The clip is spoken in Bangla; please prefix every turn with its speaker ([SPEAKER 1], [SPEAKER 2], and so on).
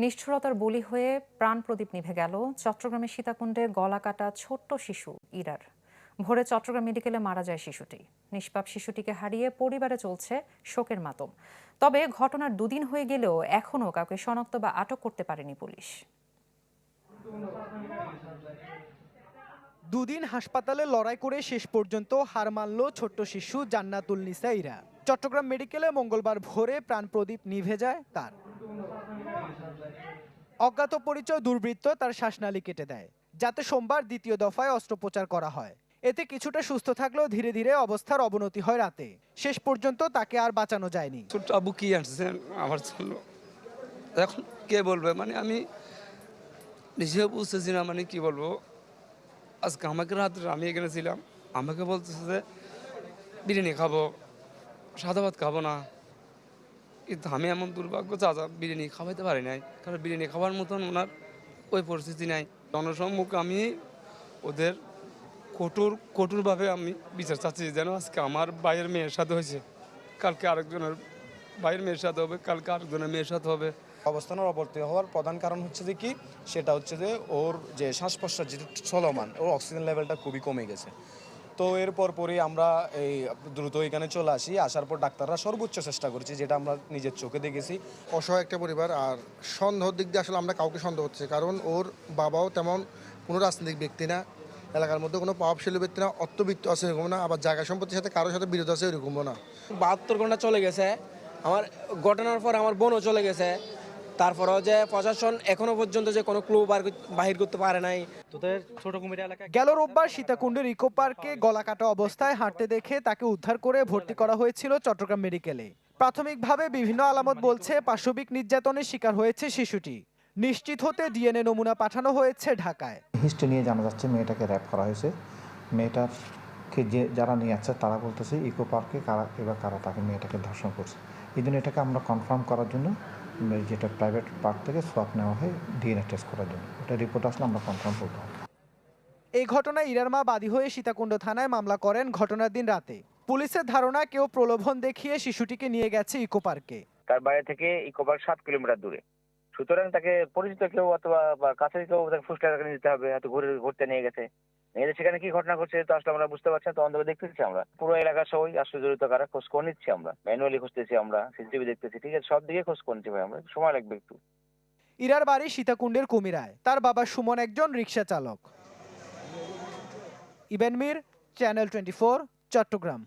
[SPEAKER 1] নিষ্ঠুরতার বলি হয়ে প্রাণ প্রদীপ নিভে গেল চট্টগ্রামের সীতাকুণ্ডে গলা কাটা ছোট্ট শিশু ইরার। ভোরে চট্টগ্রাম মেডিকেলে মারা যায় শিশুটি। নিষ্পাপ শিশুটিকে হারিয়ে পরিবারে চলছে শোকের মাতম। তবে ঘটনার দুদিন হয়ে গেলেও এখনও কাউকে শনাক্ত বা আটক করতে পারেনি পুলিশ।
[SPEAKER 2] দুদিন হাসপাতালে লড়াই করে শেষ পর্যন্ত হার মানল ছোট্ট শিশু জান্নাতুল নিসা ইরা। চট্টগ্রাম মেডিকেলে মঙ্গলবার ভোরে প্রাণ প্রদীপ নিভে যায় তার। অজ্ঞাত পরিচয় দুর্বৃত্ত তার শ্বাসনালী কেটে দেয়, যাতে সোমবার দ্বিতীয় দফায় অস্ত্রোপচার করা হয়। এতে কিছুটা সুস্থ থাকলেও ধীরে ধীরে অবস্থার অবনতি হয় রাতে। শেষ পর্যন্ত তাকে আর বাঁচানো যায়নি।
[SPEAKER 3] ছোট্ট আবু কি আসছেন আমার জন্য, এখন কে বলবে, মানে আমি নিজেও বুঝতেছি না, মানে কি বলবো। আজকে আমাকে রাত্রে আমি এখানে ছিলাম, আমাকে বলতেছে যে বিরিয়ানি খাবো, সাদা ভাত খাবো না। কিন্তু আমি এমন দুর্ভাগ্য চাচা বিরিয়ানি খাওয়াইতে পারি নাই, কারণ বিরিয়ানি খাওয়ার মতন ওনার ওই পরিস্থিতি নাই। জনসম্মুখে আমি ওদের কঠোরভাবে আমি বিচার চাচ্ছি, যেন আজকে আমার ভাইয়ের মেয়ের সাথে হয়েছে, কালকে আরেকজনের ভাইয়ের মেয়ের সাথে হবে, কালকে আরেকজনের মেয়ের সাথে হবে।
[SPEAKER 4] অবস্থানের অবনতি হওয়ার প্রধান কারণ হচ্ছে যে কি, সেটা হচ্ছে যে ওর যে শ্বাস প্রশ্বাস যেটা চলমান, ওর অক্সিজেন লেভেলটা খুবই কমে গেছে। তো এরপর পরই আমরা এই দ্রুত এখানে চলে আসি। আসার পর ডাক্তাররা সর্বোচ্চ চেষ্টা করেছি, যেটা আমরা নিজের চোখে দেখেছি।
[SPEAKER 5] অসহায় একটা পরিবার, আর সন্দেহের দিক দিয়ে আসলে আমরা কাউকে সন্দেহ হচ্ছে, কারণ ওর বাবাও তেমন কোনো রাজনৈতিক ব্যক্তি না, এলাকার মধ্যে কোনো প্রভাবশালী ব্যক্তি না, অর্থবিত্ত আছে এরকম না, আবার জায়গা সম্পত্তির সাথে কারোর সাথে বিরোধ আছে এরকমও না।
[SPEAKER 6] 72 ঘন্টা চলে গেছে, আমার ঘটনার পর আমার বোনও চলে গেছে। তারপরেও যে প্রশাসন এখনো পর্যন্ত যে কোনো ক্লু বাহির করতে পারে নাই।
[SPEAKER 2] তোদের ছোট কুমিরা এলাকা গেল রোববার সীতাকুণ্ডের ইকো পার্কে গলা কাটা অবস্থায় হাঁটতে দেখে তাকে উদ্ধার করে ভর্তি করা হয়েছিল চট্টগ্রাম মেডিকেলে। প্রাথমিকভাবে বিভিন্ন আলামত বলছে পাশবিক নির্যাতনের শিকার হয়েছে শিশুটি। নিশ্চিত হতে ডিএনএ নমুনা পাঠানো হয়েছে ঢাকায়।
[SPEAKER 7] হিস্ট্রি নিয়ে জানা যাচ্ছে মেয়েটাকে র্যাপ করা হয়েছে। মেয়েটাকে যারা নিয়ে যাচ্ছে তারা বলতেছে ইকো পার্কে কারা তাকে মেয়েটাকে ধর্ষণ করছে। এই জন্য এটাকে আমরা কনফার্ম করার জন্য যেটা প্রাইভেট পার্ক থেকে সোয়াব নেওয়া হয় ডিএনএ টেস্ট করার জন্য। ওটা রিপোর্ট আসলে আমরা কনফার্ম করব।
[SPEAKER 2] এই ঘটনায় ইরার মা বাদী হয়ে সীতাকুণ্ড থানায় মামলা করেন ঘটনার দিন রাতে। পুলিশের ধারণা কেউ প্রলোভন দেখিয়ে শিশুটিকে নিয়ে গেছে ইকো পার্কে।
[SPEAKER 8] তার বাইরে থেকে ইকো পার্ক 7 কিলোমিটার দূরে, সুতরাং তাকে পরিচিত কেউ অথবা কাছের কেউ তাকে ফুসলাকে নিয়ে যেতে হবে, হয়তো ঘুরতে নিয়ে গেছে। সেখানে কি ঘটনা ঘটছে তো আসলে আমরা বুঝতে পারছি না, তদন্ত দেখতেছি আমরা। পুরো এলাকার সবাই আসলে জড়িত কারা খোঁজ করে নিচ্ছি, আমরা ম্যানুয়ালি খুঁজতেছি, আমরা সিসিটিভি দেখতেছি, ঠিক আছে, সব দিকে খোঁজ করে নিচ্ছি ভাই, আমরা সময় লাগবে একটু।
[SPEAKER 2] ইরার বাড়ি সীতাকুণ্ডের কুমিরায়, তার বাবা সুমন একজন রিকশা চালক। ইবেন মির, চ্যানেল 24, চট্টগ্রাম।